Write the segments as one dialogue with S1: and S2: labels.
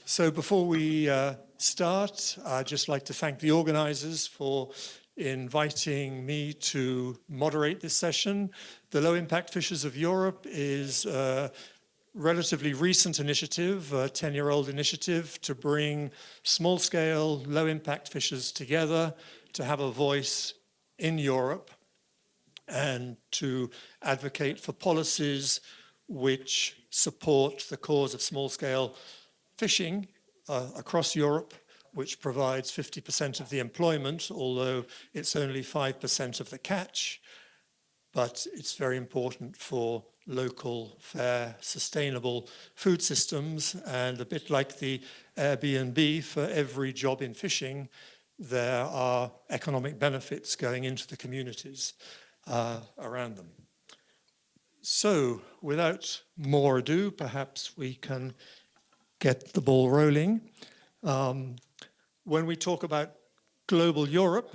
S1: So before we start, I'd just like to thank the organizers for inviting me to moderate this session. The Low Impact Fishers of Europe is a relatively recent initiative, a 10-year-old initiative to bring small-scale, low-impact fishers together to have a voice in Europe and to advocate for policies which support the cause of small-scale fishing across Europe, which provides 50% of the employment, although it's only 5% of the catch. But it's very important for local, fair, sustainable food systems. And a bit like the Airbnb, for every job in fishing, there are economic benefits going into the communities around them. So, without more ado, perhaps we can get the ball rolling. When we talk about global Europe,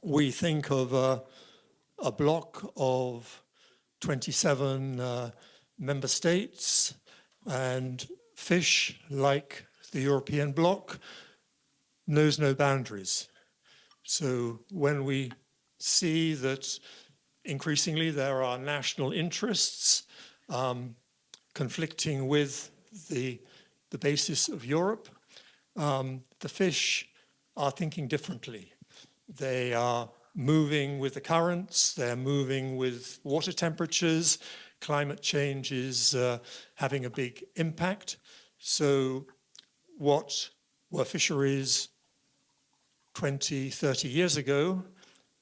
S1: we think of a bloc of 27 member states, and fish, like the European bloc, knows no boundaries. So when we see that increasingly there are national interests conflicting with the basis of Europe, the fish are thinking differently. They are moving with the currents, they're moving with water temperatures, climate change is having a big impact. So what were fisheries 20, 30 years ago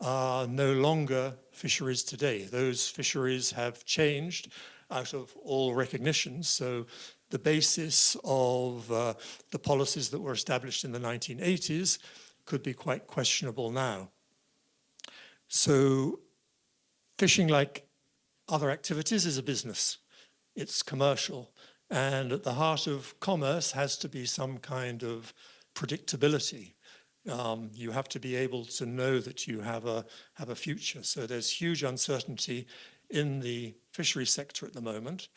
S1: are no longer fisheries today. Those fisheries have changed out of all recognition. So the basis of the policies that were established in the 1980s could be quite questionable now. So fishing, like other activities, is a business. It's commercial. And at the heart of commerce has to be some kind of predictability. You have to be able to know that you have a future. So there's huge uncertainty in the fishery sector at the moment.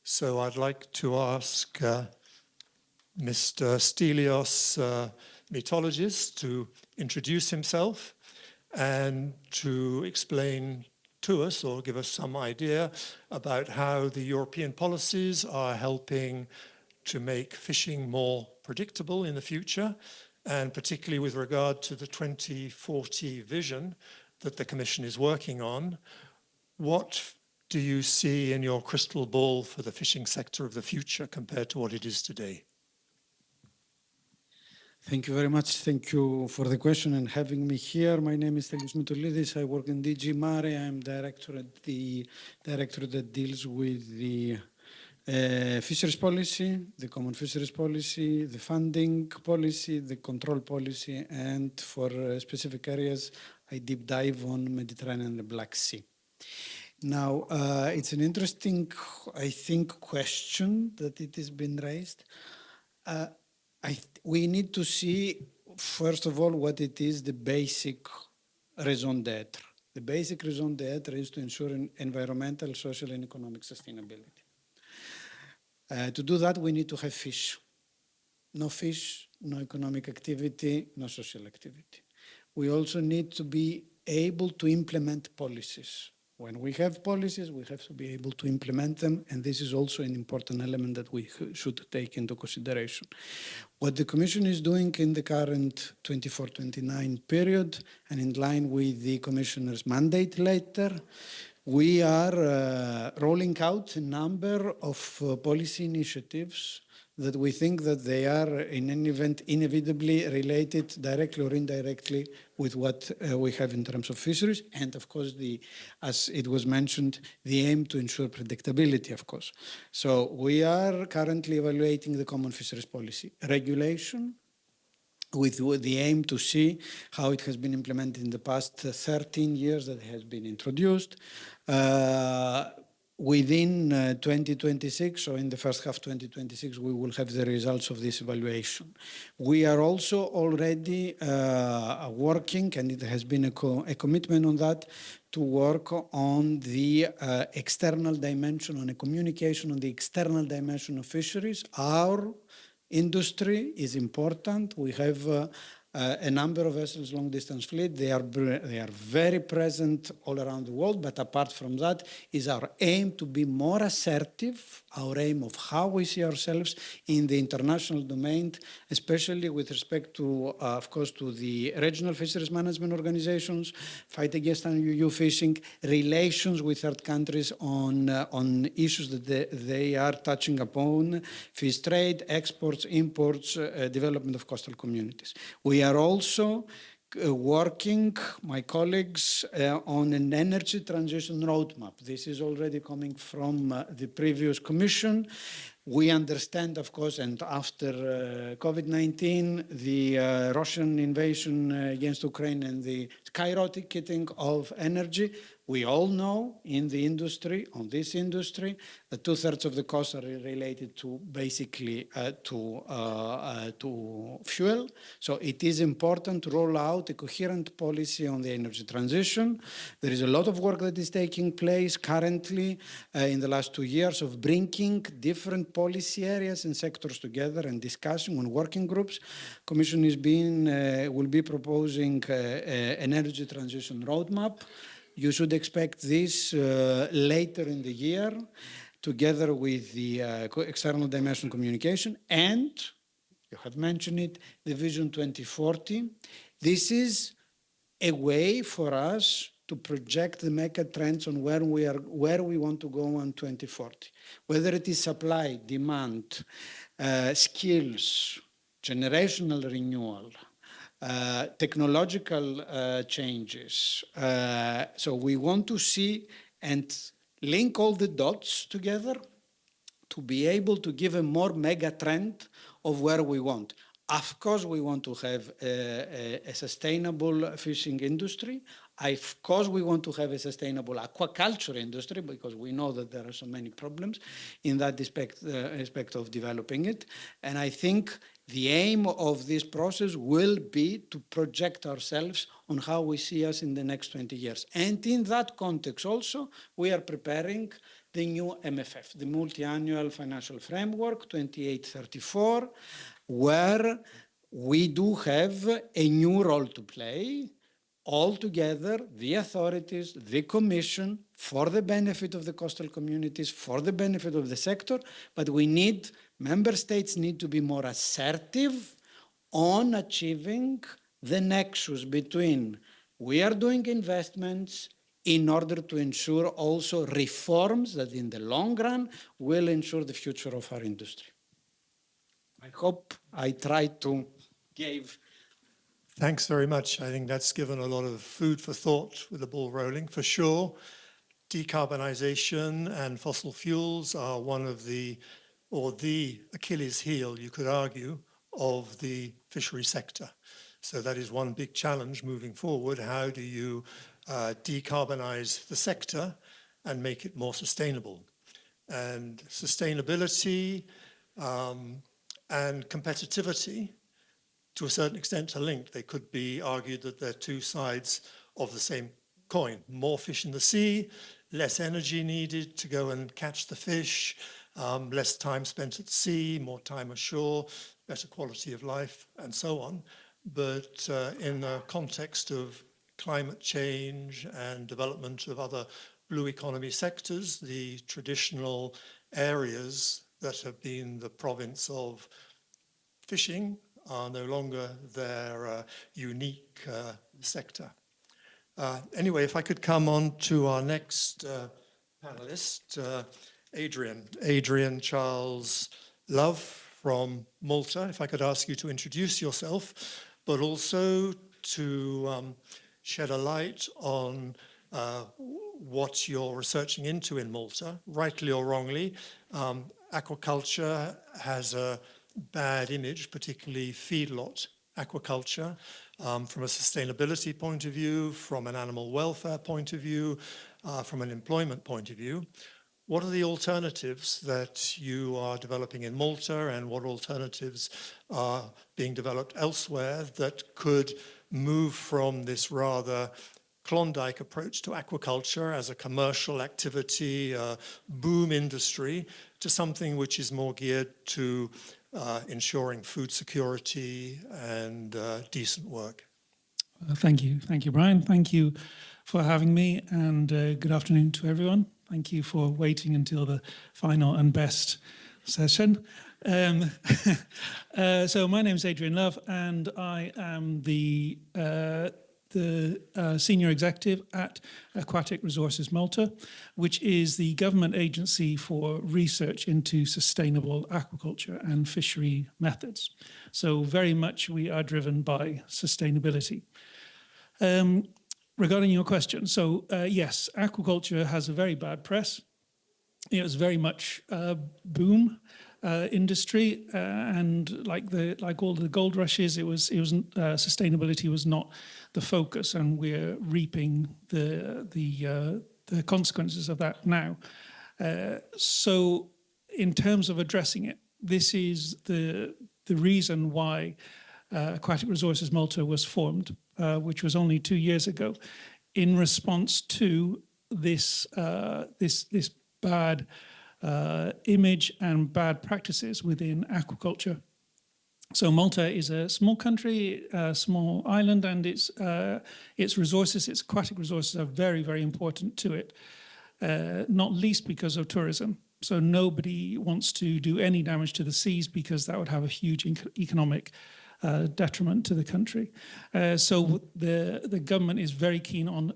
S1: So I'd like to ask Mr. Stelios Mitologis to introduce himself and to explain to us or give us some idea about how the European policies are helping to make fishing more predictable in the future, and particularly with regard to the 2040 vision that the Commission is working on. What do you see in your crystal ball for the fishing sector of the future compared to what it is today?
S2: Thank you very much. Thank you for the question and having me here. My name is Stelios Mitolidis. I work in DG MARE. I'm director at the directorate that deals with the fisheries policy, the common fisheries policy, the funding policy, the control policy, and for specific areas, I deep dive on Mediterranean and the Black Sea. Now, it's an interesting, I think, question that it has been raised. We need to see, first of all, what it is the basic raison d'etre. The basic raison d'etre is to ensure environmental, social, and economic sustainability. To do that, we need to have fish. No fish, no economic activity, no social activity. We also need to be able to implement policies. When we have policies, we have to be able to implement them, and this is also an important element that we should take into consideration. What the Commission is doing in the current 24-29 period, and in line with the Commissioner's mandate letter, we are rolling out a number of policy initiatives that we think that they are in any event inevitably related directly or indirectly with what we have in terms of fisheries, and of course, as it was mentioned, the aim to ensure predictability, of course. So we are currently evaluating the common fisheries policy regulation with the aim to see how it has been implemented in the past 13 years that it has been introduced. Within 2026, or in the first half 2026, we will have the results of this evaluation. We are also already working, and it has been a commitment on that, to work on the external dimension, on a communication on the external dimension of fisheries. Our industry is important. We have a number of vessels, long-distance fleet. They are very present all around the world, but apart from that is our aim to be more assertive, our aim of how we see ourselves in the international domain, especially with respect to, of course, to the regional fisheries management organizations, fight against unUU fishing, relations with third countries on issues that they are touching upon, fish trade, exports, imports, development of coastal communities. We are also working, my colleagues, on an energy transition roadmap. This is already coming from the previous commission. We understand, of course, and after COVID-19, the Russian invasion against Ukraine and the skyrocketing of energy, we all know in the industry, on this industry, that 2/3 of the costs are related to basically to fuel. So it is important to roll out a coherent policy on the energy transition. There is a lot of work that is taking place currently in the last 2 years of bringing different policy areas and sectors together and discussing on working groups. Commission will be proposing an energy transition roadmap. You should expect this later in the year, together with the external dimension communication, and you have mentioned it, the Vision 2040. This is a way for us to project the mega trends on where we want to go on 2040. Whether it is supply, demand, skills, generational renewal, technological changes. So we want to see and link all the dots together to be able to give a more mega trend of where we want. Of course, we want to have a sustainable fishing industry. Of course, we want to have a sustainable aquaculture industry, because we know that there are so many problems in that aspect of developing it. And I think the aim of this process will be to project ourselves on how we see us in the next 20 years. And in that context also, we are preparing the new MFF, the Multi-Annual Financial Framework 28-34, where we do have a new role to play. All together, the authorities, the Commission, for the benefit of the coastal communities, for the benefit of the sector, but member states need to be more assertive on achieving the nexus between we are doing investments in order to ensure also reforms that in the long run will ensure the future of our industry. I hope I tried to give.
S1: Thanks very much. I think that's given a lot of food for thought with the ball rolling, for sure. Decarbonization and fossil fuels are one of the Achilles heel, you could argue, of the fishery sector. So that is one big challenge moving forward. How do you decarbonize the sector and make it more sustainable? And sustainability and competitivity, to a certain extent, are linked. They could be argued that they're two sides of the same coin. More fish in the sea, less energy needed to go and catch the fish, less time spent at sea, more time ashore, better quality of life, and so on. But in the context of climate change and development of other blue economy sectors, the traditional areas that have been the province of fishing are no longer their unique sector. Anyway, if I could come on to our next panelist, Adrian Charles Love from Malta. If I could ask you to introduce yourself, but also to shed a light on what you're researching into in Malta, rightly or wrongly. Aquaculture has a bad image, particularly feedlot aquaculture, from a sustainability point of view, from an animal welfare point of view, from an employment point of view. What are the alternatives that you are developing in Malta, and what alternatives are being developed elsewhere that could move from this rather Klondike approach to aquaculture as a commercial activity, a boom industry, to something which is more geared to ensuring food security and decent work.
S3: Thank you, Brian. Thank you for having me, and good afternoon to everyone. Thank you for waiting until the final and best session. So my name is Adrian Love, and I am the senior executive at Aquatic Resources Malta, which is the government agency for research into sustainable aquaculture and fishery methods. So very much we are driven by sustainability. Regarding your question, so yes, aquaculture has a very bad press. It was very much a boom industry, and like all the gold rushes, sustainability was not the focus, and we're reaping the consequences of that now. So, in terms of addressing it, this is the reason why Aquatic Resources Malta was formed, which was only 2 years ago, in response to this bad image and bad practices within aquaculture. So Malta is a small country, a small island, and its resources, its aquatic resources, are very, very important to it, not least because of tourism. So nobody wants to do any damage to the seas because that would have a huge economic detriment to the country. So the government is very keen on,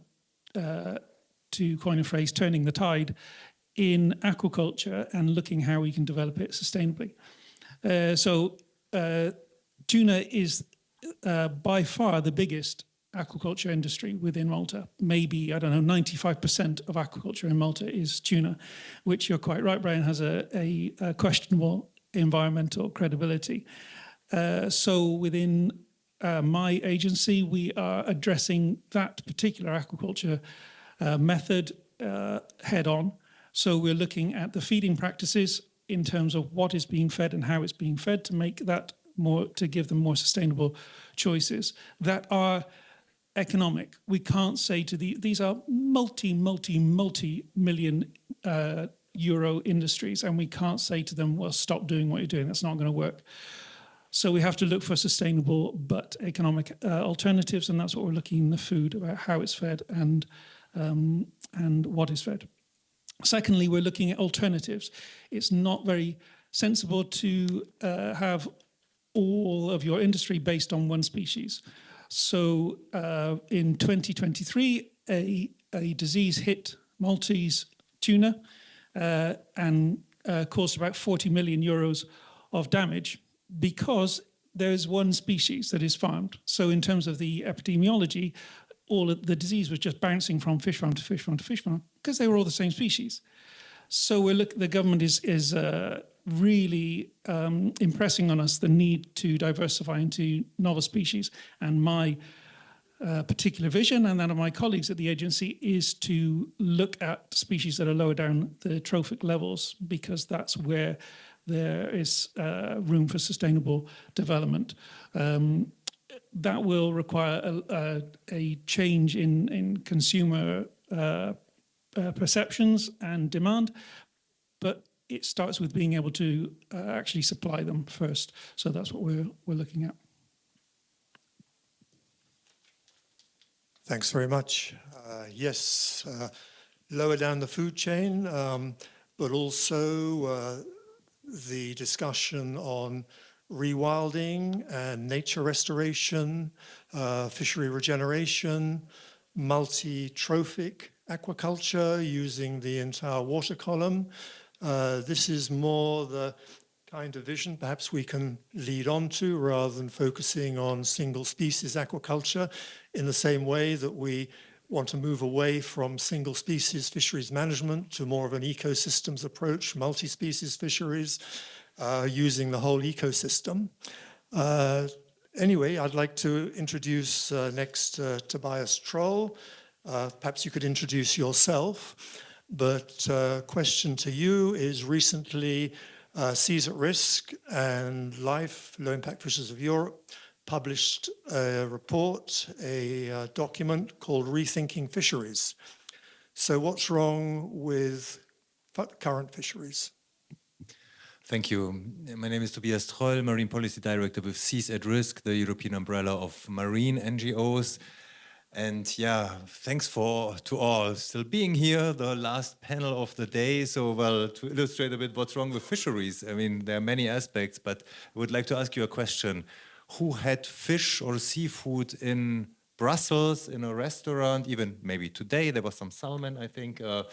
S3: to coin a phrase, turning the tide in aquaculture and looking how we can develop it sustainably. Tuna is by far the biggest aquaculture industry within Malta. Maybe, I don't know, 95% of aquaculture in Malta is tuna, which you're quite right, Brian, has a questionable environmental credibility. So within my agency, we are addressing that particular aquaculture method head on. So we're looking at the feeding practices in terms of what is being fed and how it's being fed to make that more, to give them more sustainable choices that are economic. We can't say to these are multi-million euro industries, and we can't say to them, well, stop doing what you're doing. That's not going to work. So we have to look for sustainable but economic alternatives, and that's what we're looking in the food, about how it's fed and what is fed. Secondly, we're looking at alternatives. It's not very sensible to have all of your industry based on one species. So in 2023, a disease hit Maltese tuna and caused about 40 million euros of damage because there's one species that is farmed. So in terms of the epidemiology, all of the disease was just bouncing from fish farm to fish farm to fish farm because they were all the same species. So the government is really impressing on us the need to diversify into novel species. And my particular vision, and that of my colleagues at the agency, is to look at species that are lower down the trophic levels, because that's where there is room for sustainable development. That will require a change in consumer perceptions and demand, but it starts with being able to actually supply them first. So that's what we're looking at.
S1: Thanks very much. Yes, lower down the food chain, but also the discussion on rewilding and nature restoration, fishery regeneration, multi-trophic aquaculture using the entire water column. This is more the kind of vision perhaps we can lead on to, rather than focusing on single species aquaculture, in the same way that we want to move away from single species fisheries management to more of an ecosystems approach, multi-species fisheries, using the whole ecosystem. Anyway, I'd like to introduce next Tobias Troll. Perhaps you could introduce yourself, but question to you is, recently Seas at Risk and Life, Low Impact Fisheries of Europe, published a report, a document called Rethinking Fisheries. So what's wrong with current fisheries?
S4: Thank you. My name is Tobias Troll, Marine Policy Director with Seas at Risk, the European umbrella of marine NGOs. And yeah, thanks to all still being here, the last panel of the day. So, well, to illustrate a bit what's wrong with fisheries, I mean, there are many aspects, but I would like to ask you a question. Who had fish or seafood in Brussels, in a restaurant, even maybe today, there was some salmon, I think, in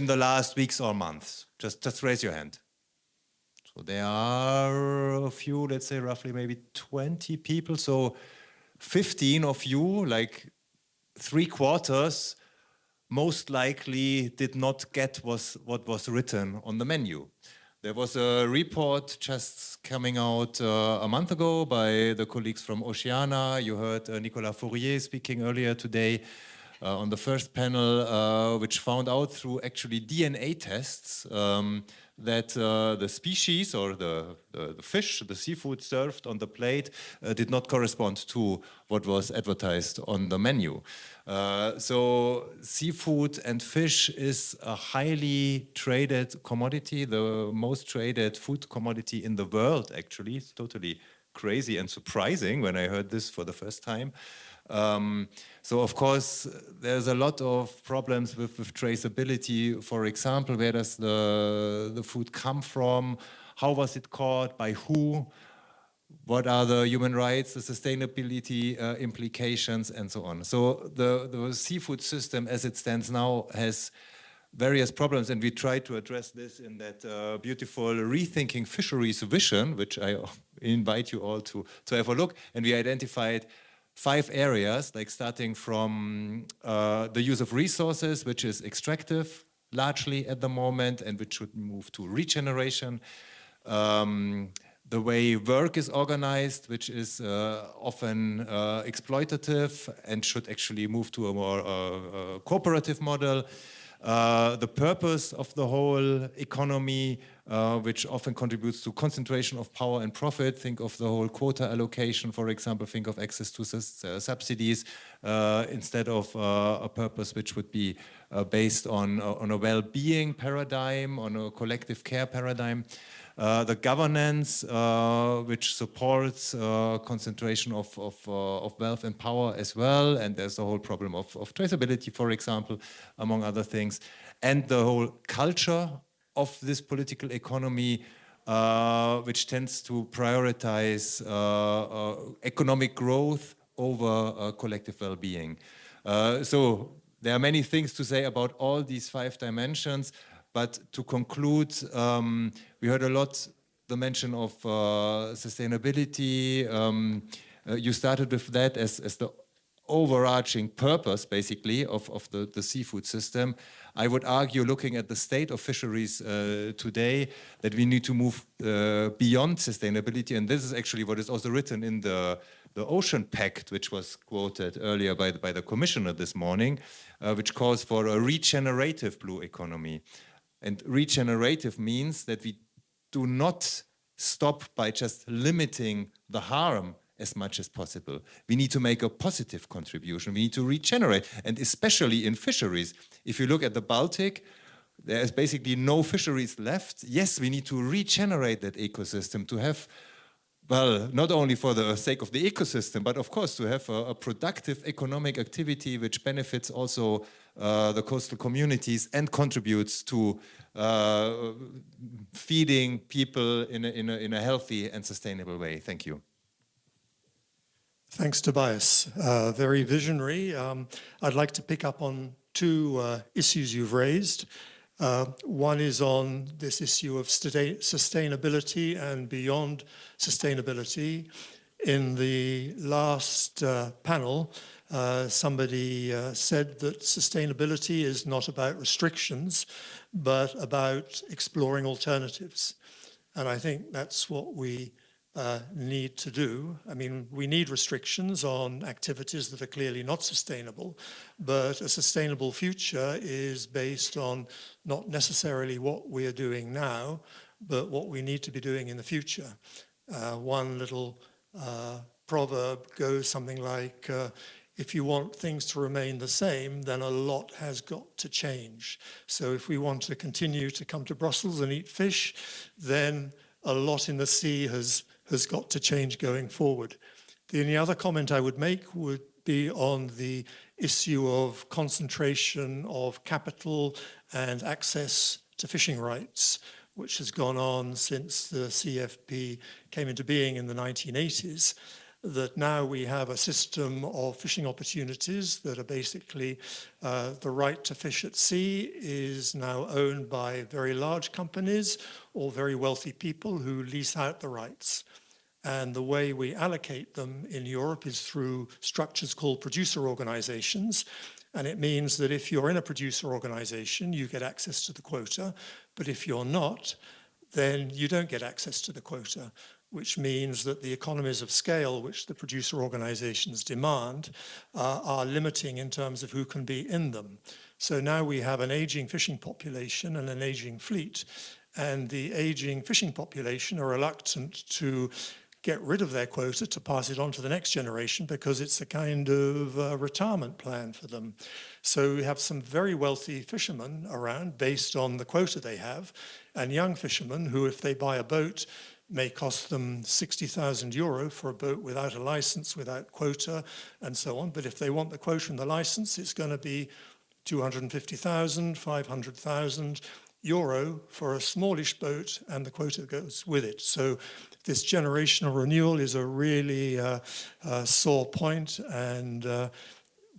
S4: the last weeks or months? Just raise your hand. So there are a few, let's say roughly maybe 20 people. So 15 of you, like 3/4, most likely did not get what was written on the menu. There was a report just coming out a month ago by the colleagues from Oceana. You heard Nicolas Fourier speaking earlier today on the first panel, which found out through actually DNA tests that the species or the fish, the seafood served on the plate did not correspond to what was advertised on the menu. So seafood and fish is a highly traded commodity, the most traded food commodity in the world, actually. It's totally crazy and surprising when I heard this for the first time. So of course, there's a lot of problems with traceability. For example, where does the food come from? How was it caught? By who? What are the human rights, the sustainability implications, and so on. So the seafood system as it stands now has various problems, and we try to address this in that beautiful Rethinking Fisheries vision, which I invite you all to have a look. And we identified 5 areas, like starting from the use of resources, which is extractive largely at the moment, and which should move to regeneration. The way work is organized, which is often exploitative and should actually move to a more cooperative model. The purpose of the whole economy, which often contributes to concentration of power and profit. Think of the whole quota allocation, for example. Think of access to subsidies instead of a purpose which would be based on a well-being paradigm, on a collective care paradigm. The governance, which supports concentration of wealth and power as well, and there's the whole problem of traceability, for example, among other things, and the whole culture of this political economy, which tends to prioritize economic growth over collective well-being. So there are many things to say about all these 5 dimensions. But to conclude, we heard a lot the mention of sustainability. You started with that as the overarching purpose, basically, of the seafood system. I would argue, looking at the state of fisheries today, that we need to move beyond sustainability. And this is actually what is also written in the Ocean Pact, which was quoted earlier by the Commissioner this morning, which calls for a regenerative blue economy. And regenerative means that we do not stop by just limiting the harm as much as possible. We need to make a positive contribution. We need to regenerate. And especially in fisheries, if you look at the Baltic, there is basically no fisheries left. Yes, we need to regenerate that ecosystem to have, well, not only for the sake of the ecosystem, but of course to have a productive economic activity which benefits also the coastal communities and contributes to feeding people in a healthy and sustainable way. Thank you.
S1: Thanks, Tobias. Very visionary. I'd like to pick up on 2 issues you've raised. One is on this issue of sustainability and beyond sustainability. In the last panel, somebody said that sustainability is not about restrictions, but about exploring alternatives. And I think that's what we need to do. I mean, we need restrictions on activities that are clearly not sustainable, but a sustainable future is based on not necessarily what we are doing now, but what we need to be doing in the future. One little proverb goes something like, if you want things to remain the same, then a lot has got to change. So if we want to continue to come to Brussels and eat fish, then a lot in the sea has got to change going forward. The only other comment I would make would be on the issue of concentration of capital and access to fishing rights, which has gone on since the CFP came into being in the 1980s. That now we have a system of fishing opportunities that are basically the right to fish at sea is now owned by very large companies or very wealthy people who lease out the rights. And the way we allocate them in Europe is through structures called producer organizations. And it means that if you're in a producer organization, you get access to the quota. But if you're not, then you don't get access to the quota, which means that the economies of scale which the producer organizations demand are limiting in terms of who can be in them. So now we have an aging fishing population and an aging fleet, and the aging fishing population are reluctant to get rid of their quota to pass it on to the next generation because it's a kind of retirement plan for them. So we have some very wealthy fishermen around based on the quota they have, and young fishermen who, if they buy a boat, may cost them 60,000 euro for a boat without a license, without quota, and so on. But if they want the quota and the license, it's going to be 250,000, 500,000 euro for a smallish boat, and the quota goes with it. So this generational renewal is a really sore point, and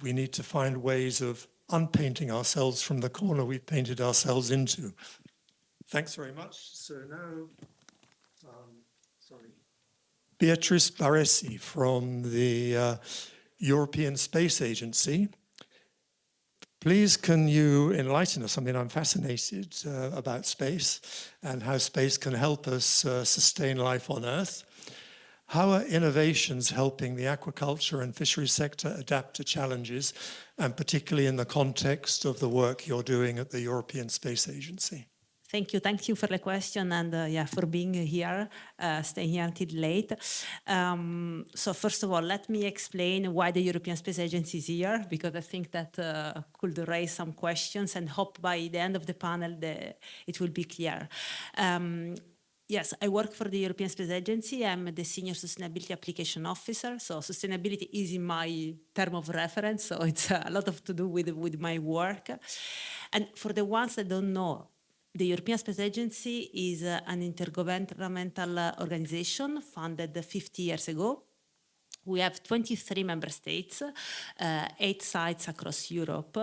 S1: we need to find ways of unpainting ourselves from the corner we've painted ourselves into. Thanks very much. So now, Beatrice Baresi from the European Space Agency. Please, can you enlighten us? I mean, I'm fascinated about space and how space can help us sustain life on Earth. How are innovations helping the aquaculture and fisheries sector adapt to challenges, and particularly in the context of the work you're doing at the European Space Agency?
S5: Thank you for the question, and for being here, staying here until late. So first of all, let me explain why the European Space Agency is here, because I think that could raise some questions, and hope by the end of the panel it will be clear. Yes, I work for the European Space Agency. I'm the Senior Sustainability Application Officer. So sustainability is in my term of reference, so it's a lot to do with my work. And for the ones that don't know, the European Space Agency is an intergovernmental organization founded 50 years ago. We have 23 member states, 8 sites across Europe.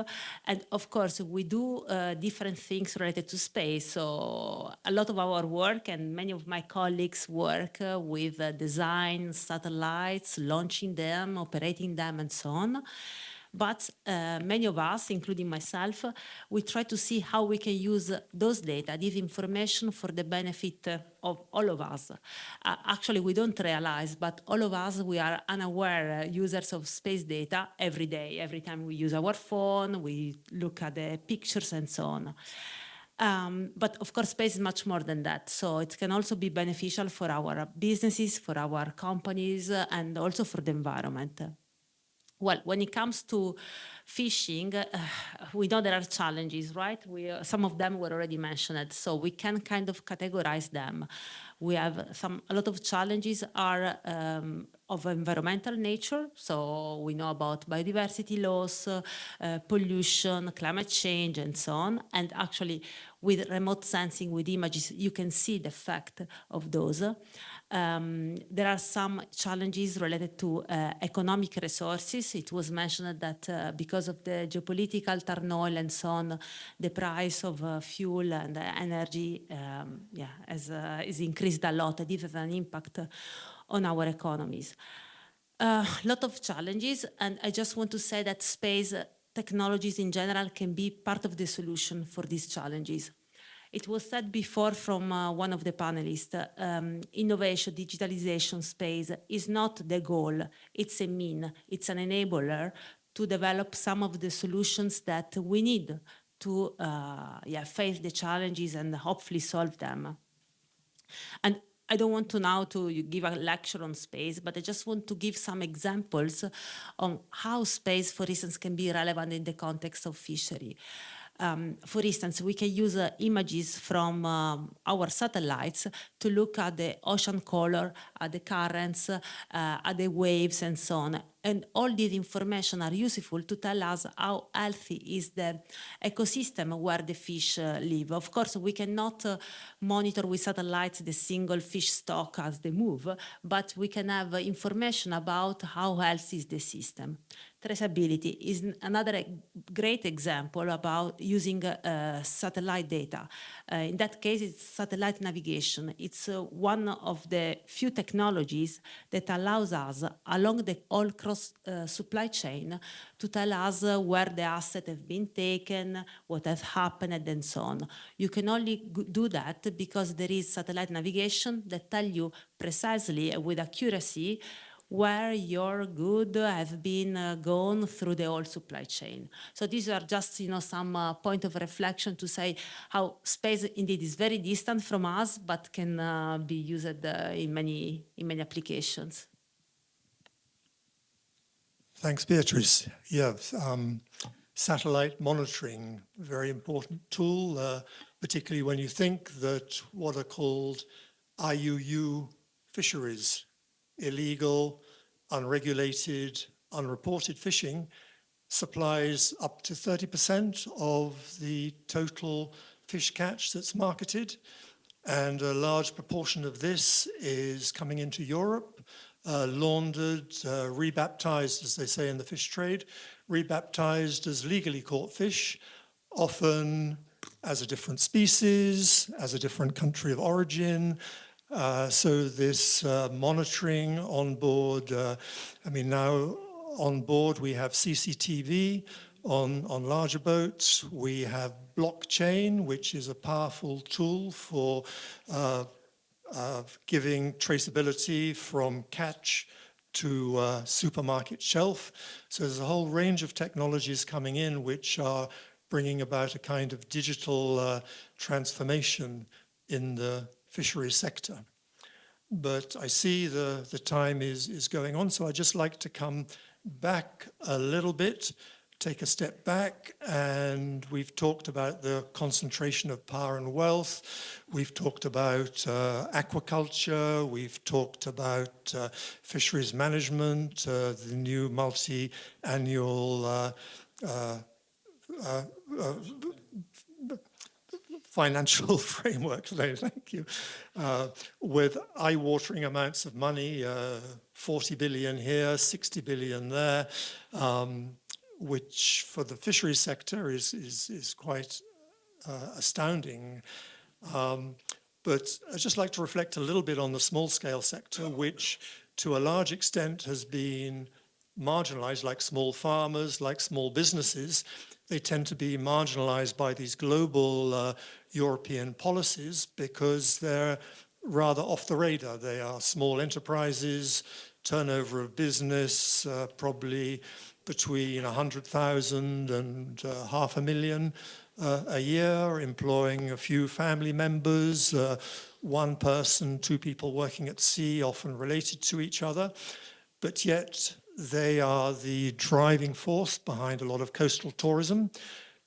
S5: And of course, we do different things related to space. So a lot of our work, and many of my colleagues work with design satellites, launching them, operating them, and so on. But many of us, including myself, we try to see how we can use those data, this information, for the benefit of all of us. Actually, we don't realize, but all of us, we are unaware users of space data every day. Every time we use our phone, we look at the pictures and so on. But of course, space is much more than that. So it can also be beneficial for our businesses, for our companies, and also for the environment. Well, when it comes to fishing, we know there are challenges, right? Some of them were already mentioned, so we can kind of categorize them. We have a lot of challenges are of environmental nature, so we know about biodiversity loss, pollution, climate change, and so on. And actually, with remote sensing, with images, you can see the effect of those. There are some challenges related to economic resources. It was mentioned that because of the geopolitical turmoil and so on, the price of fuel and energy is increased a lot. It has an impact on our economies. A lot of challenges, and I just want to say that space technologies in general can be part of the solution for these challenges. It was said before from one of the panelists, innovation, digitalization, space is not the goal, it's a mean, it's an enabler to develop some of the solutions that we need to face the challenges and hopefully solve them. And I don't want to now to give a lecture on space, but I just want to give some examples on how space, for instance, can be relevant in the context of fishery. For instance, we can use images from our satellites to look at the ocean color, at the currents, at the waves, and so on. And all these information are useful to tell us how healthy is the ecosystem where the fish live. Of course, we cannot monitor with satellites the single fish stock as they move, but we can have information about how healthy is the system. Traceability is another great example about using satellite data. In that case, it's satellite navigation. It's one of the few technologies that allows us, along the all cross supply chain, to tell us where the assets have been taken, what has happened, and so on. You can only do that because there is satellite navigation that tell you precisely with accuracy where your good have been gone through the whole supply chain. So these are just some point of reflection to say how space indeed is very distant from us, but can be used in many applications.
S1: Thanks, Beatrice. Yeah, satellite monitoring, very important tool, particularly when you think that what are called IUU fisheries, illegal, unregulated, unreported fishing, supplies up to 30% of the total fish catch that's marketed. And a large proportion of this is coming into Europe, laundered, rebaptized, as they say in the fish trade, rebaptized as legally caught fish, often as a different species, as a different country of origin. So this monitoring on board, now on board we have CCTV on larger boats. We have blockchain, which is a powerful tool for giving traceability from catch to supermarket shelf. So there's a whole range of technologies coming in which are bringing about a kind of digital transformation in the fisheries sector. But I see the time is going on, so I'd just like to come back a little bit, take a step back, and we've talked about the concentration of power and wealth. We've talked about aquaculture. We've talked about fisheries management, the new multi-annual financial framework today, thank you, with eye-watering amounts of money, 40 billion here, 60 billion there, which for the fisheries sector is quite astounding. But I'd just like to reflect a little bit on the small-scale sector, which to a large extent has been marginalized, like small farmers, like small businesses. They tend to be marginalized by these global European policies because they're rather off the radar. They are small enterprises, turnover of business probably between 100,000 and 500,000 a year, employing a few family members, one person, two people working at sea, often related to each other. But yet they are the driving force behind a lot of coastal tourism.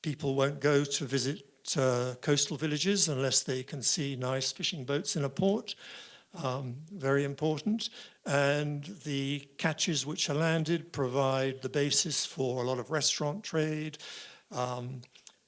S1: People won't go to visit coastal villages unless they can see nice fishing boats in a port. Very important. And the catches which are landed provide the basis for a lot of restaurant trade.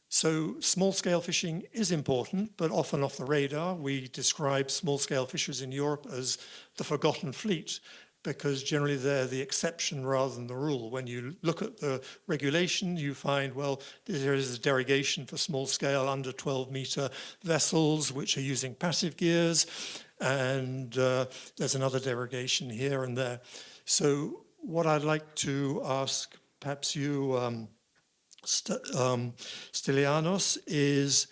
S1: So small-scale fishing is important, but often off the radar. We describe small-scale fishers in Europe as the forgotten fleet, because generally they're the exception rather than the rule. When you look at the regulation, you find, well, there is a derogation for small-scale under 12-meter vessels, which are using passive gears, and there's another derogation here and there. So what I'd like to ask perhaps you, Stylianos, is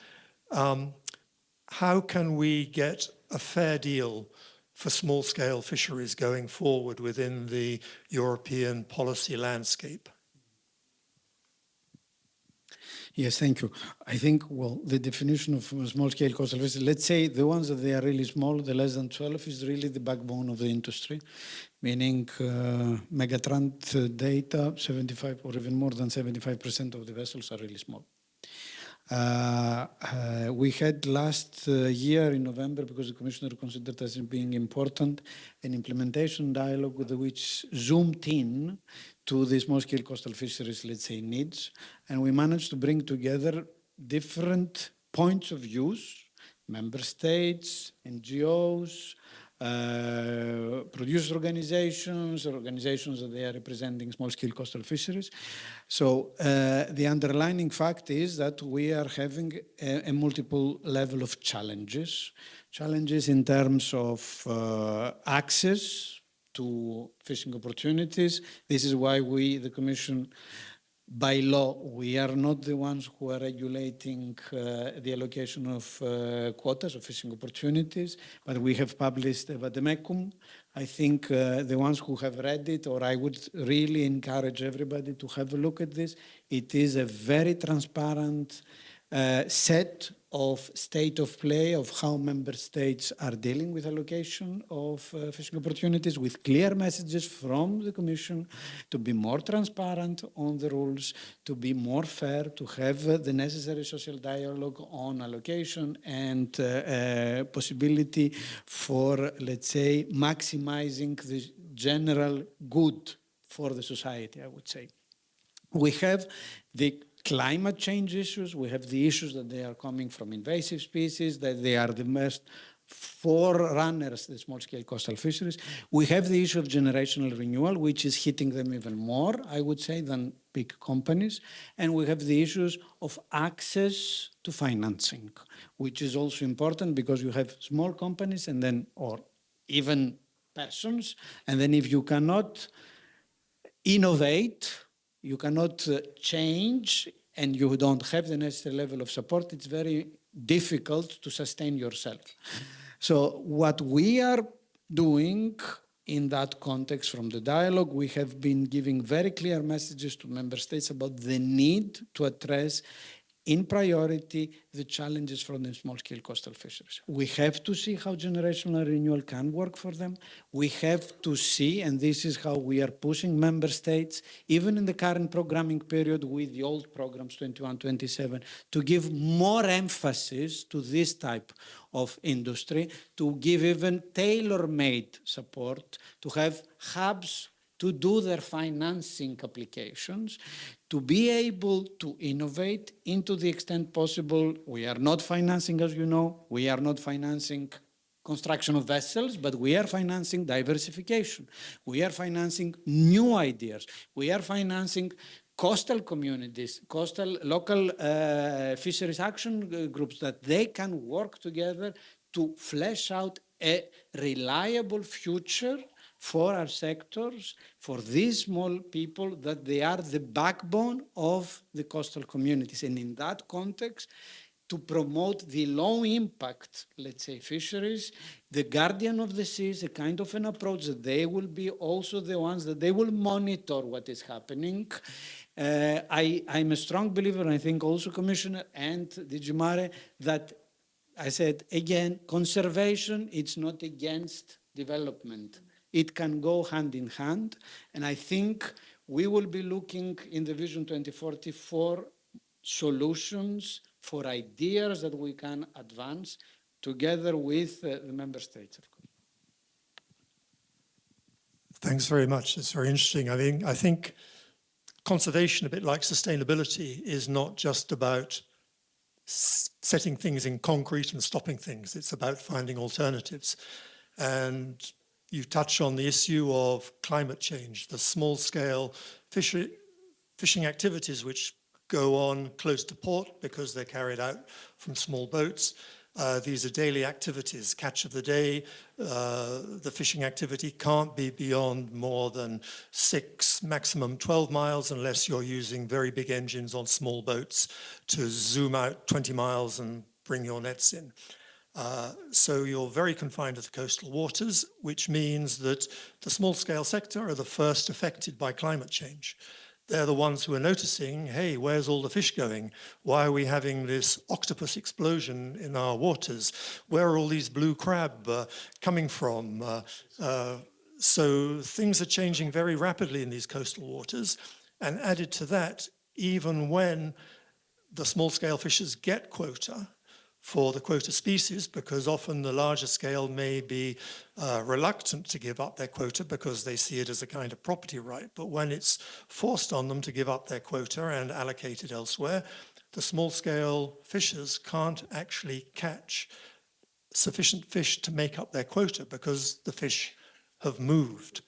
S1: how can we get a fair deal for small-scale fisheries going forward within the European policy landscape?
S2: Yes, thank you. I think, well, the definition of small-scale coastal fisheries, let's say the ones that they are really small, the less than 12, is really the backbone of the industry, meaning Megatrend data, 75 or even more than 75% of the vessels are really small. We had last year in November, because the Commissioner considered as being important, an implementation dialogue with which zoomed in to the small-scale coastal fisheries, let's say, needs. And we managed to bring together different points of views, member states, NGOs, producer organizations, or organizations that they are representing small-scale coastal fisheries. So the underlying fact is that we are having a multiple level of challenges. Challenges in terms of access to fishing opportunities. This is why we, the Commission, by law, we are not the ones who are regulating the allocation of quotas of fishing opportunities, but we have published a vademecum. I think the ones who have read it, or I would really encourage everybody to have a look at this. It is a very transparent set of state of play of how member states are dealing with allocation of fishing opportunities, with clear messages from the Commission to be more transparent on the rules, to be more fair, to have the necessary social dialogue on allocation and possibility for, let's say, maximizing the general good for the society, I would say. We have the climate change issues. We have the issues that they are coming from invasive species, that they are the most forerunners, the small-scale coastal fisheries. We have the issue of generational renewal, which is hitting them even more, I would say, than big companies. And we have the issues of access to financing, which is also important because you have small companies and then, or even persons, and then if you cannot innovate, you cannot change, and you don't have the necessary level of support, it's very difficult to sustain yourself. So what we are doing in that context from the dialogue, we have been giving very clear messages to member states about the need to address in priority the challenges from the small-scale coastal fisheries. We have to see how generational renewal can work for them. We have to see, and this is how we are pushing member states, even in the current programming period with the old programs 21-27, to give more emphasis to this type of industry, to give even tailor-made support, to have hubs to do their financing applications, to be able to innovate into the extent possible. We are not financing, as you know, we are not financing construction of vessels, but we are financing diversification. We are financing new ideas. We are financing coastal communities, coastal local fisheries action groups, that they can work together to flesh out a reliable future for our sectors, for these small people, that they are the backbone of the coastal communities. And in that context, to promote the low impact, let's say, fisheries, the guardian of the seas, a kind of an approach that they will be also the ones that they will monitor what is happening. I'm a strong believer, and I think also Commissioner and DG MARE, that I said, again, conservation, it's not against development. It can go hand in hand, and I think we will be looking in the Vision 2040 for solutions, for ideas that we can advance together with the member states, of course.
S1: Thanks very much. It's very interesting. I think conservation, a bit like sustainability, is not just about setting things in concrete and stopping things. It's about finding alternatives. And you touch on the issue of climate change, the small-scale fishing activities which go on close to port because they're carried out from small boats. These are daily activities, catch of the day. The fishing activity can't be beyond more than 6, maximum 12 miles, unless you're using very big engines on small boats to zoom out 20 miles and bring your nets in. So you're very confined to the coastal waters, which means that the small-scale sector are the first affected by climate change. they're the ones who are noticing, hey, where's all the fish going? Why are we having this octopus explosion in our waters? Where are all these blue crab coming from? So things are changing very rapidly in these coastal waters. And added to that, even when the small-scale fishers get quota for the quota species, because often the larger scale may be reluctant to give up their quota because they see it as a kind of property right. But when it's forced on them to give up their quota and allocate it elsewhere, the small-scale fishers can't actually catch sufficient fish to make up their quota because the fish have moved.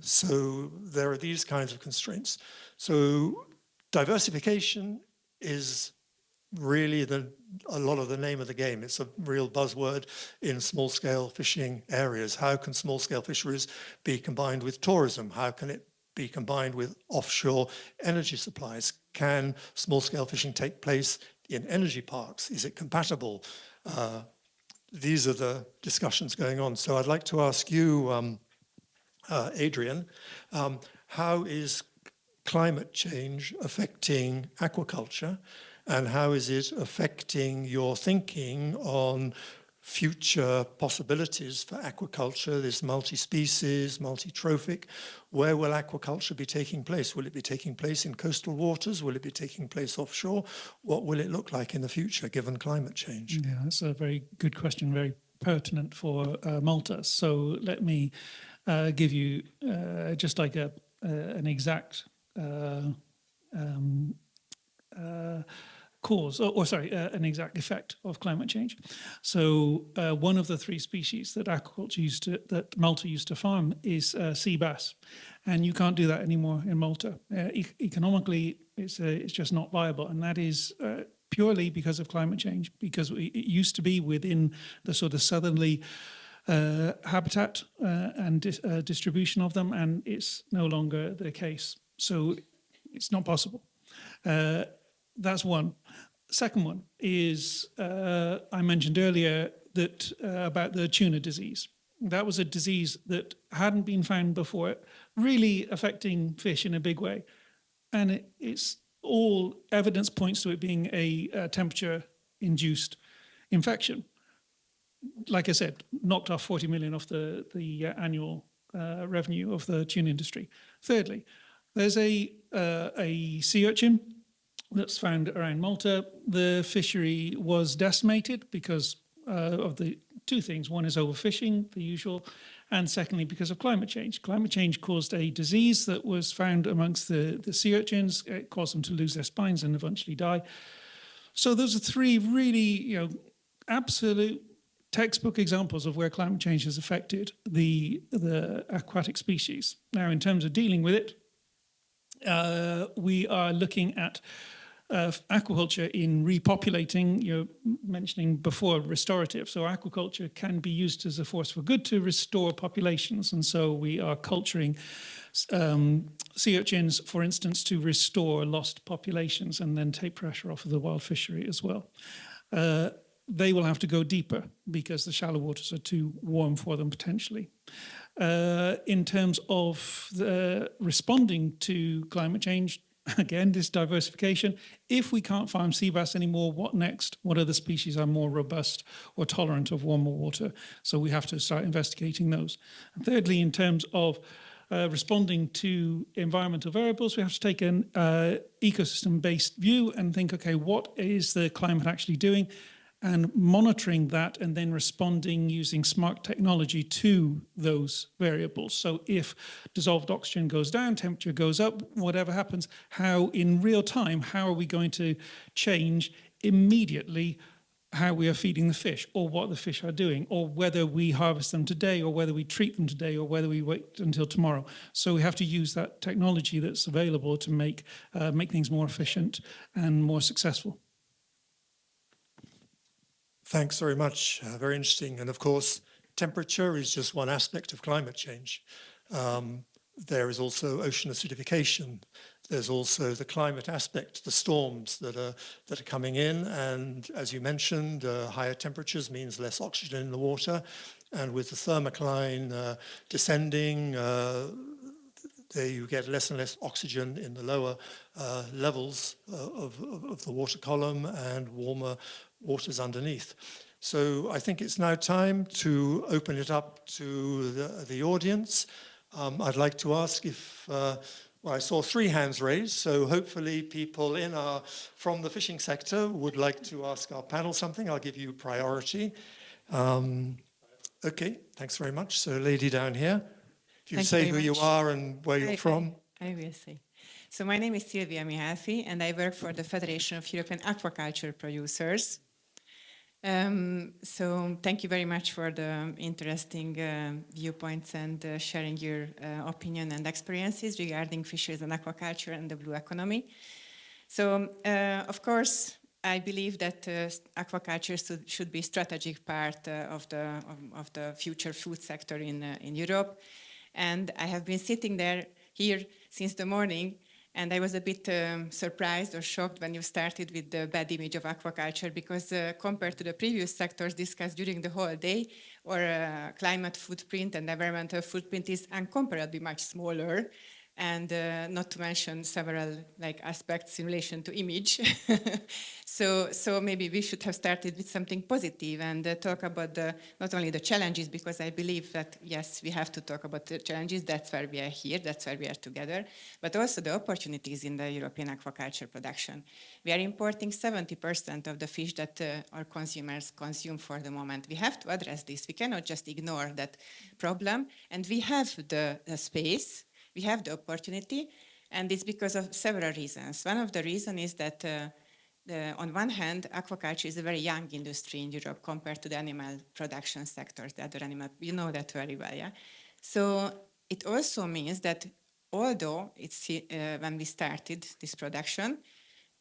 S1: So there are these kinds of constraints. So diversification is really a lot of the name of the game. It's a real buzzword in small-scale fishing areas. How can small-scale fisheries be combined with tourism? How can it be combined with offshore energy supplies? Can small-scale fishing take place in energy parks? Is it compatible? These are the discussions going on. So I'd like to ask you, Adrian, how is climate change affecting aquaculture, and how is it affecting your thinking on future possibilities for aquaculture, this multi-species, multi-trophic? Where will aquaculture be taking place? Will it be taking place in coastal waters? Will it be taking place offshore? What will it look like in the future, given climate change?
S3: Yeah, that's a very good question, very pertinent for Malta. So let me give you just like an exact cause, an exact effect of climate change. So one of the three species that that Malta used to farm is sea bass, and you can't do that anymore in Malta. Economically, it's just not viable, and that is purely because of climate change. Because it used to be within the sort of southerly habitat and distribution of them, and it's no longer the case. So it's not possible. That's one. Second one is I mentioned earlier that about the tuna disease. That was a disease that hadn't been found before, really affecting fish in a big way. And it's all evidence points to it being a temperature-induced infection. Like I said, knocked off 40 million off the annual revenue of the tuna industry. Thirdly, there's a sea urchin that's found around Malta. The fishery was decimated because of the two things. One is overfishing, the usual, and secondly, because of climate change. Climate change caused a disease that was found amongst the sea urchins. It caused them to lose their spines and eventually die. So those are three really, absolute textbook examples of where climate change has affected the aquatic species. Now, in terms of dealing with it, we are looking at aquaculture in repopulating. You're mentioning before restorative. So aquaculture can be used as a force for good to restore populations. And so we are culturing sea urchins, for instance, to restore lost populations and then take pressure off of the wild fishery as well. They will have to go deeper because the shallow waters are too warm for them potentially. In terms of responding to climate change, again, this diversification. If we can't farm sea bass anymore, what next? What other species are more robust or tolerant of warmer water? So we have to start investigating those. And thirdly, in terms of responding to environmental variables, we have to take an ecosystem-based view and think, okay, what is the climate actually doing? And monitoring that and then responding using smart technology to those variables. So if dissolved oxygen goes down, temperature goes up, whatever happens, how in real time, how are we going to change immediately how we are feeding the fish or what the fish are doing or whether we harvest them today or whether we treat them today or whether we wait until tomorrow. So we have to use that technology that's available to make things more efficient and more successful.
S1: Thanks very much. Very interesting. And of course, temperature is just one aspect of climate change. There is also ocean acidification. There's also the climate aspect, the storms that are coming in. And as you mentioned, higher temperatures means less oxygen in the water. And with the thermocline descending, there you get less and less oxygen in the lower levels of the water column and warmer waters underneath. So I think it's now time to open it up to the audience. I'd like to ask if, well, I saw 3 hands raised, so hopefully people from the fishing sector would like to ask our panel something. I'll give you priority. Okay, thanks very much. So lady down here, if you say who you are and where you're from.
S6: I will say. So my name is Silvia Mihalfi, and I work for the Federation of European Aquaculture Producers. So thank you very much for the interesting viewpoints and sharing your opinion and experiences regarding fisheries and aquaculture and the blue economy. So, of course, I believe that aquaculture should be a strategic part of the future food sector in Europe. And I have been sitting here since the morning, and I was a bit surprised or shocked when you started with the bad image of aquaculture, because compared to the previous sectors discussed during the whole day, our climate footprint and environmental footprint is incomparably much smaller. And not to mention several aspects in relation to image. So maybe we should have started with something positive and talk about not only the challenges, because I believe that, yes, we have to talk about the challenges. That's why we are here. That's why we are together. But also the opportunities in the European aquaculture production. We are importing 70% of the fish that our consumers consume for the moment. We have to address this. We cannot just ignore that problem. And we have the space. We have the opportunity, and it's because of several reasons. One of the reasons is that, on one hand, aquaculture is a very young industry in Europe compared to the animal production sectors, the other animal, you know that very well, yeah? So it also means that although when we started this production,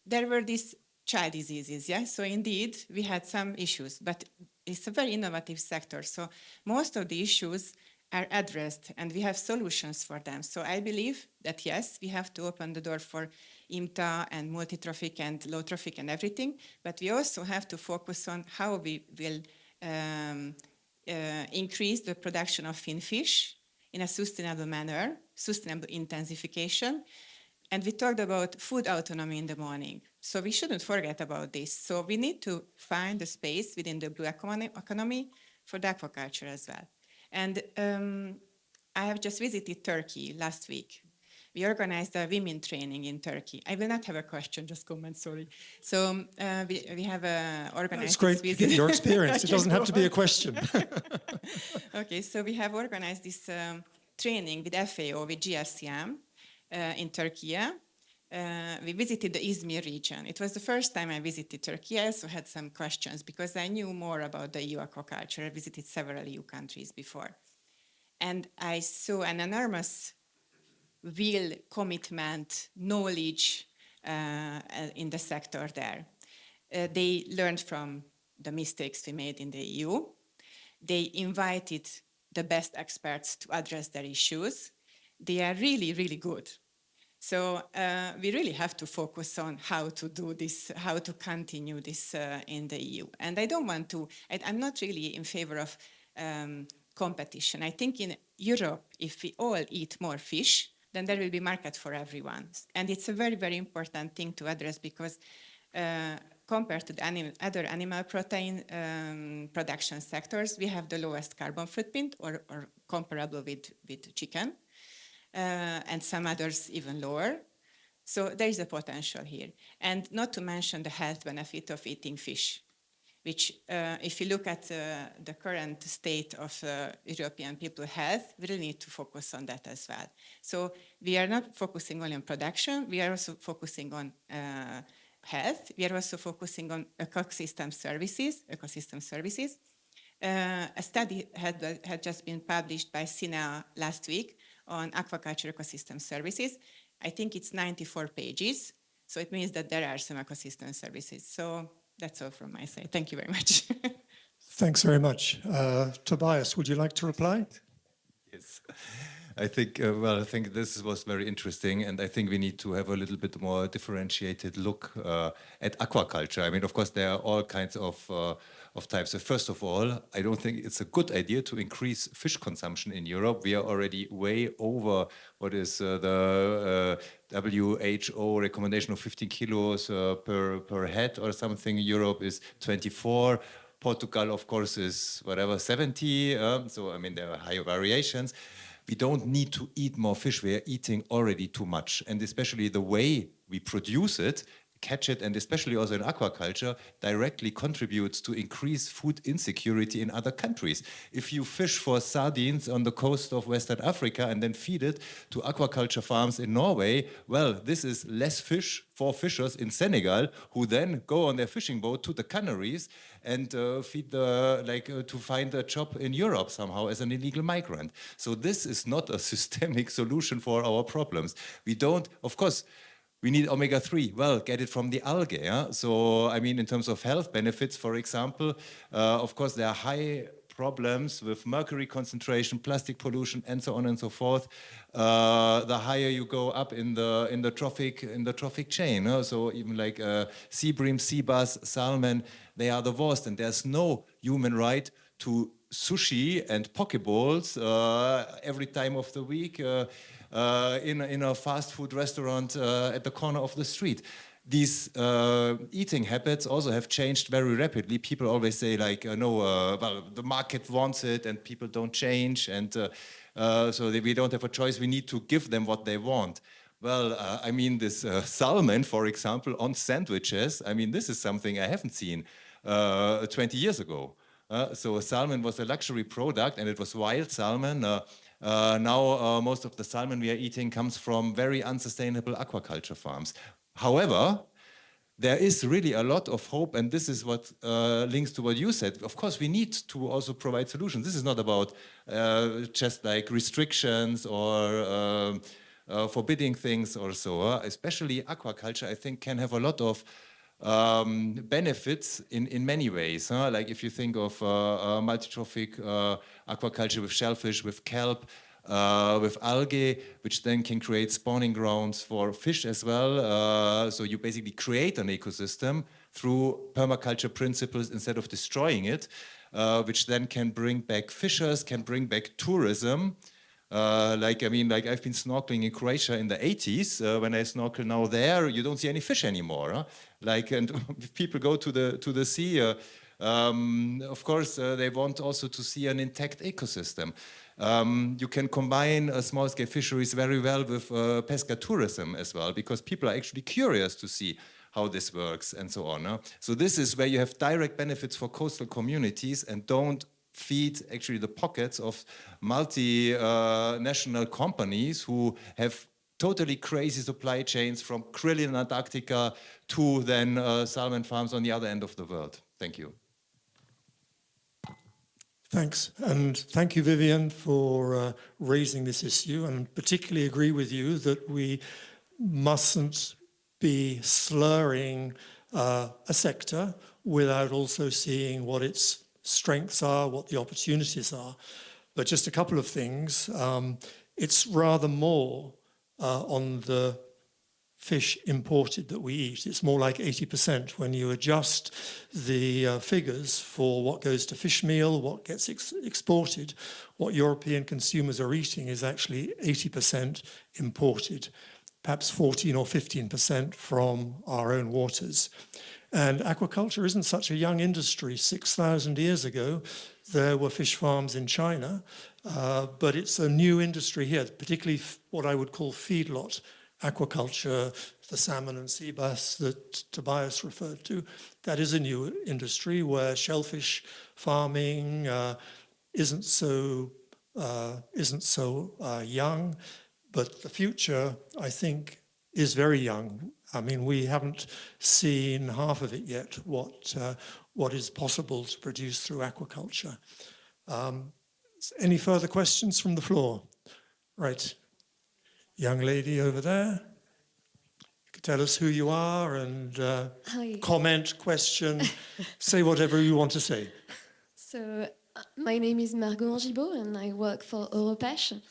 S6: there were these child diseases, yeah? So indeed, we had some issues, but it's a very innovative sector. So most of the issues are addressed, and we have solutions for them. So I believe that, yes, we have to open the door for IMTA and multi-trophic and low-trophic and everything, but we also have to focus on how we will increase the production of fin fish in a sustainable manner, sustainable intensification. And we talked about food autonomy in the morning. So we shouldn't forget about this. So we need to find a space within the blue economy for the aquaculture as well. And I have just visited Turkey last week. We organized a women training in Turkey. I will not have a question, just comment, sorry. So we have organized.
S1: It's great to get your experience. It doesn't have to be a question.
S6: Okay, so we have organized this training with FAO, with GSCM in Turkey. We visited the Izmir region. It was the first time I visited Turkey. I also had some questions because I knew more about the EU aquaculture. I visited several EU countries before. And I saw an enormous will, commitment, knowledge in the sector there. They learned from the mistakes we made in the EU. They invited the best experts to address their issues. They are really, really good. So we really have to focus on how to do this, how to continue this in the EU. And I don't want to, I'm not really in favor of competition. I think in Europe, if we all eat more fish, then there will be market for everyone. And it's a very, very important thing to address because compared to the other animal protein production sectors, we have the lowest carbon footprint or comparable with chicken. And some others even lower. So there is a potential here. And not to mention the health benefit of eating fish, which if you look at the current state of European people's health, we really need to focus on that as well. So we are not focusing only on production, we are also focusing on health, we are also focusing on ecosystem services. A study had just been published by SINA last week on aquaculture ecosystem services. I think it's 94 pages. So it means that there are some ecosystem services. So that's all from my side. Thank you very much.
S1: Thanks very much. Tobias, would you like to reply?
S4: Yes. I think, I think this was very interesting, and I think we need to have a little bit more differentiated look at aquaculture. I mean, of course, there are all kinds of of types. So first of all, I don't think it's a good idea to increase fish consumption in Europe. We are already way over what is the WHO recommendation of 15 kilos per head or something. Europe is 24. Portugal, of course, is whatever, 70. So, I mean, there are higher variations. We don't need to eat more fish. We are eating already too much. And especially the way we produce it, catch it, and especially also in aquaculture, directly contributes to increase food insecurity in other countries. If you fish for sardines on the coast of Western Africa and then feed it to aquaculture farms in Norway, well, this is less fish for fishers in Senegal who then go on their fishing boat to the Canaries and feed to find a job in Europe somehow as an illegal migrant. So this is not a systemic solution for our problems. We don't, of course, we need omega-3. Well, get it from the algae. Yeah? So, I mean, in terms of health benefits, for example, of course, there are high problems with mercury concentration, plastic pollution, and so on and so forth. The higher you go up in the trophic chain. So even like sea bream, sea bass, salmon, they are the worst, and there's no human right to sushi and poke bowls every time of the week. In a fast food restaurant at the corner of the street. These eating habits also have changed very rapidly. People always say like, well, the market wants it and people don't change, and so we don't have a choice. We need to give them what they want. Well, I mean, this salmon, for example, on sandwiches, I mean, this is something I haven't seen 20 years ago. So salmon was a luxury product, and it was wild salmon. Now, most of the salmon we are eating comes from very unsustainable aquaculture farms. However, there is really a lot of hope, and this is what links to what you said. Of course, we need to also provide solutions. This is not about just like restrictions or forbidding things or so. Especially aquaculture, I think, can have a lot of benefits in many ways. Like if you think of multi-trophic aquaculture with shellfish, with kelp, with algae, which then can create spawning grounds for fish as well. So you basically create an ecosystem through permaculture principles instead of destroying it, which then can bring back fishers, can bring back tourism. I've been snorkeling in Croatia in the 80s. When I snorkel now there, you don't see any fish anymore. And if people go to the sea, of course, they want also to see an intact ecosystem. You can combine small-scale fisheries very well with pesca tourism as well, because people are actually curious to see how this works and so on. So this is where you have direct benefits for coastal communities and don't feed actually the pockets of multinational companies who have totally crazy supply chains from krill in Antarctica to then salmon farms on the other end of the world. Thank you.
S1: Thanks. And thank you, Vivian, for raising this issue, and particularly agree with you that we mustn't be slurring a sector without also seeing what its strengths are, what the opportunities are. But just a couple of things. It's rather more on the fish imported that we eat. It's more like 80% when you adjust the figures for what goes to fish meal, what gets exported. What European consumers are eating is actually 80% imported, perhaps 14 or 15% from our own waters. And aquaculture isn't such a young industry. 6,000 years ago, there were fish farms in China, but it's a new industry here, particularly what I would call feedlot aquaculture, the salmon and sea bass that Tobias referred to. That is a new industry where shellfish farming isn't so young, but the future, I think, is very young. I mean, we haven't seen half of it yet, what is possible to produce through aquaculture. Any further questions from the floor? Right. Young lady over there. You could tell us who you are and comment, question, say whatever you want to say.
S7: So, my name is Margot Angibault and I work for Europêche.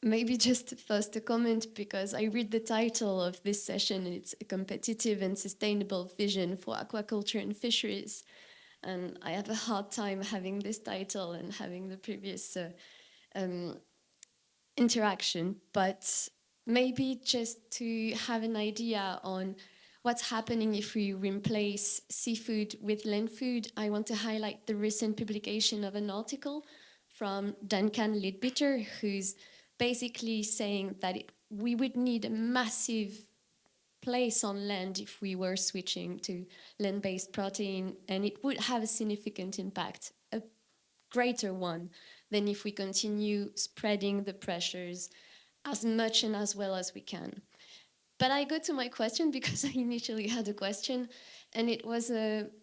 S7: Maybe just first a comment, because I read the title of this session and it's a competitive and sustainable vision for aquaculture and fisheries. and I have a hard time having this title and having the previous interaction, but maybe just to have an idea on what's happening if we replace seafood with land food, I want to highlight the recent publication of an article from Duncan Leadbeater, who's basically saying that we would need a massive place on land if we were switching to land-based protein, and it would have a significant impact, a greater one than if we continue spreading the pressures as much and as well as we can. But I go to my question because I initially had a question, and it was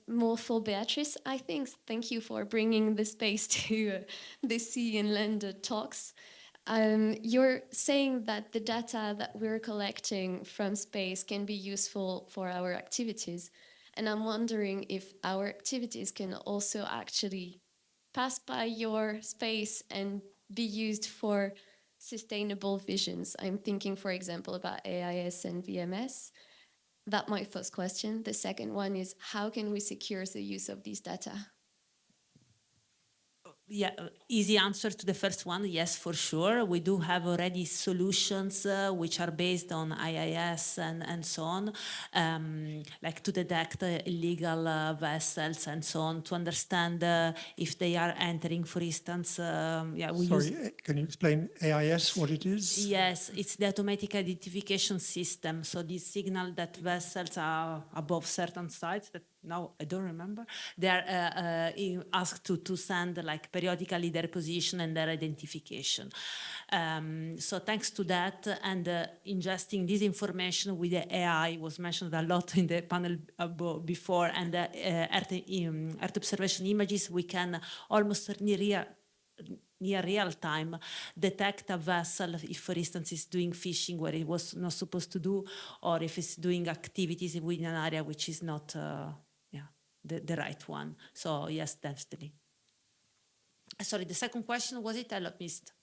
S7: more for Beatrice, I think. Thank you for bringing the space to the sea and land talks. You're saying that the data that we're collecting from space can be useful for our activities. And I'm wondering if our activities can also actually pass by your space and be used for sustainable visions. I'm thinking, for example, about AIS and VMS. That's my first question. The second one is, how can we secure the use of these data?
S5: Yeah, easy answer to the first one, yes, for sure. We do have already solutions which are based on IIS and so on, like to detect illegal vessels and so on, to understand if they are entering, for instance.
S1: Sorry, can you explain AIS, what it is?
S5: Yes, it's the automatic identification system. So this signal that vessels are above certain sites that now I don't remember, they are asked to send like periodically their position and their identification. So thanks to that and ingesting this information with the AI was mentioned a lot in the panel before, and Earth observation images, we can almost near real time detect a vessel if, for instance, it's doing fishing where it was not supposed to do, or if it's doing activities within an area which is not the right one. So yes, definitely. Sorry, the second question, was it? I missed.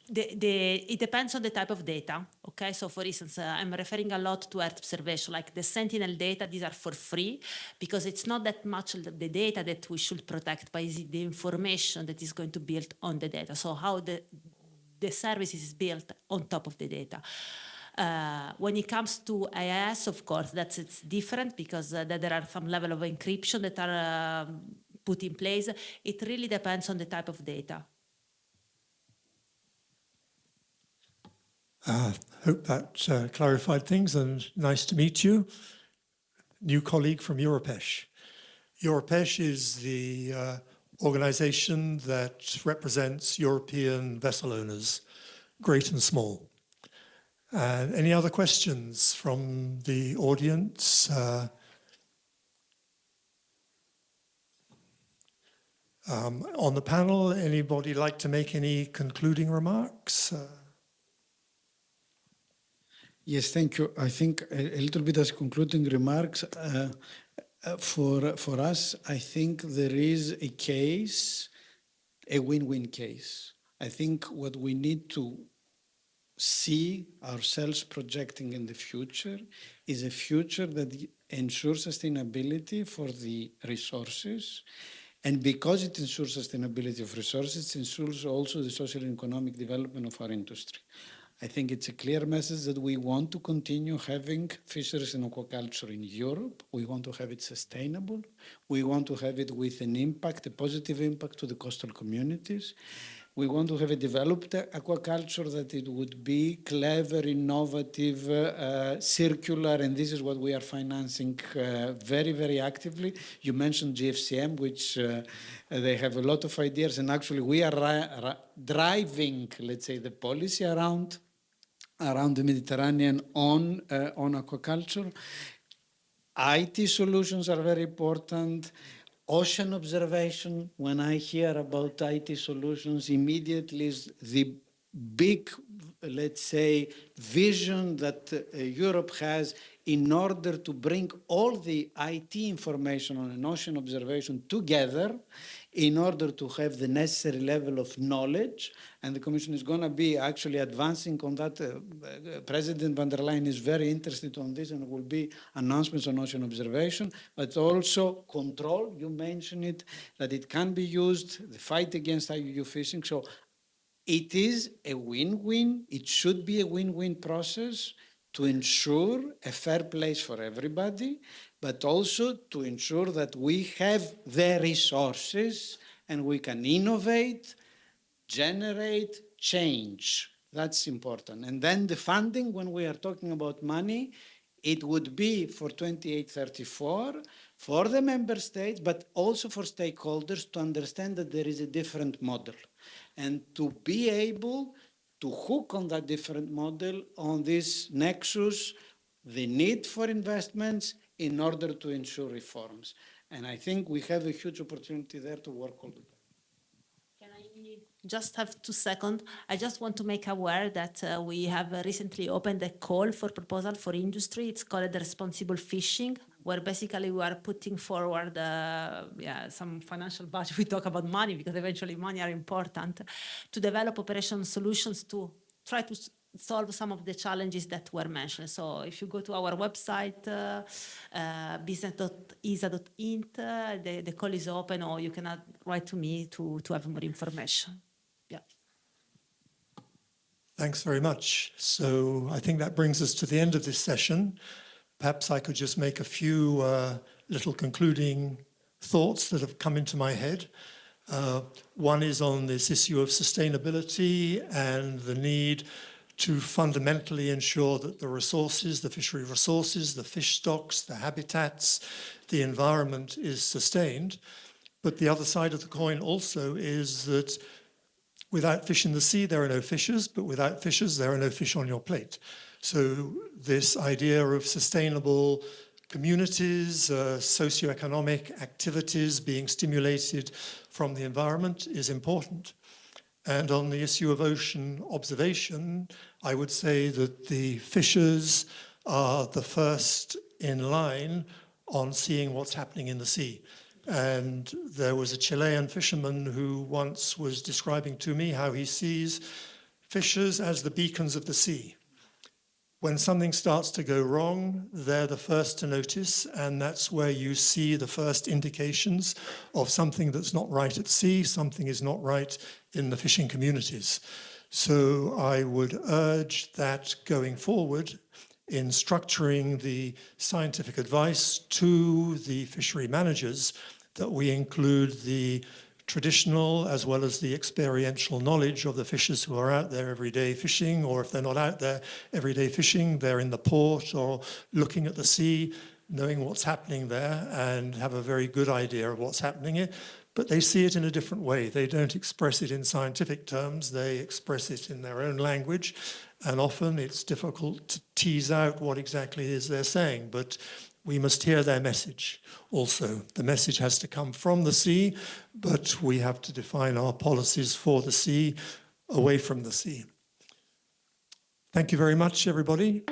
S5: It depends on the type of data, okay? So for instance, I'm referring a lot to Earth observation, like the Sentinel data, these are for free, because it's not that much the data that we should protect, but is the information that is going to build on the data. So how the service is built on top of the data. When it comes to IIS, of course, it's different because there are some level of encryption that are put in place. It really depends on the type of data.
S1: Hope that clarified things, and nice to meet you. New colleague from Europesh. Europesh is the organization that represents European vessel owners, great and small. Any other questions from the audience? On the panel, anybody like to make any concluding remarks?
S2: Yes, thank you. I think a little bit as concluding remarks, for us, I think there is a case, a win-win case. I think what we need to see ourselves projecting in the future is a future that ensures sustainability for the resources. And because it ensures sustainability of resources, it ensures also the social and economic development of our industry. I think it's a clear message that we want to continue having fisheries and aquaculture in Europe. We want to have it sustainable. We want to have it with an impact, a positive impact to the coastal communities. We want to have a developed aquaculture that it would be clever, innovative, circular, and this is what we are financing very, very actively. You mentioned GFCM, which they have a lot of ideas, and actually we are driving, let's say, the policy around the Mediterranean on aquaculture. IT solutions are very important. Ocean observation, when I hear about IT solutions, immediately is the big let's say, vision that Europe has in order to bring all the IT information on an ocean observation together in order to have the necessary level of knowledge. And the Commission is going to be actually advancing on that. President van der Leyen is very interested on this, and there will be announcements on ocean observation, but also control. You mentioned it, that it can be used, the fight against IUU fishing. So it is a win-win. It should be a win-win process to ensure a fair place for everybody, but also to ensure that we have the resources and we can innovate, generate, change. That's important. And then the funding, when we are talking about money, it would be for 28-34 for the member states, but also for stakeholders to understand that there is a different model and to be able to hook on that different model on this nexus, the need for investments in order to ensure reforms. And I think we have a huge opportunity there to work all together.
S5: Can I just have 2 seconds? I just want to make aware that we have recently opened a call for proposal for industry. It's called the responsible fishing, where basically we are putting forward some financial budget. We talk about money because eventually money are important to develop operation solutions to try to solve some of the challenges that were mentioned. So if you go to our website, business.isa.int, the call is open, or you can write to me to have more information. Yeah.
S1: Thanks very much. So I think that brings us to the end of this session. Perhaps I could just make a few little concluding thoughts that have come into my head. One is on this issue of sustainability and the need to fundamentally ensure that the resources, the fishery resources, the fish stocks, the habitats, the environment is sustained. But the other side of the coin also is that without fish in the sea, there are no fishes, but without fishes, there are no fish on your plate. So this idea of sustainable communities, socioeconomic activities being stimulated from the environment is important. And on the issue of ocean observation, I would say that the fishers are the first in line on seeing what's happening in the sea. And there was a Chilean fisherman who once was describing to me how he sees fishers as the beacons of the sea. When something starts to go wrong, they're the first to notice, and that's where you see the first indications of something that's not right at sea, something is not right in the fishing communities. So I would urge that going forward in structuring the scientific advice to the fishery managers, that we include the traditional as well as the experiential knowledge of the fishers who are out there every day fishing, or if they're not out there every day fishing, they're in the port or looking at the sea, knowing what's happening there and have a very good idea of what's happening here. But they see it in a different way. They don't express it in scientific terms, they express it in their own language, and often it's difficult to tease out what exactly it is they're saying. But we must hear their message also. The message has to come from the sea, but we have to define our policies for the sea, away from the sea. Thank you very much, everybody.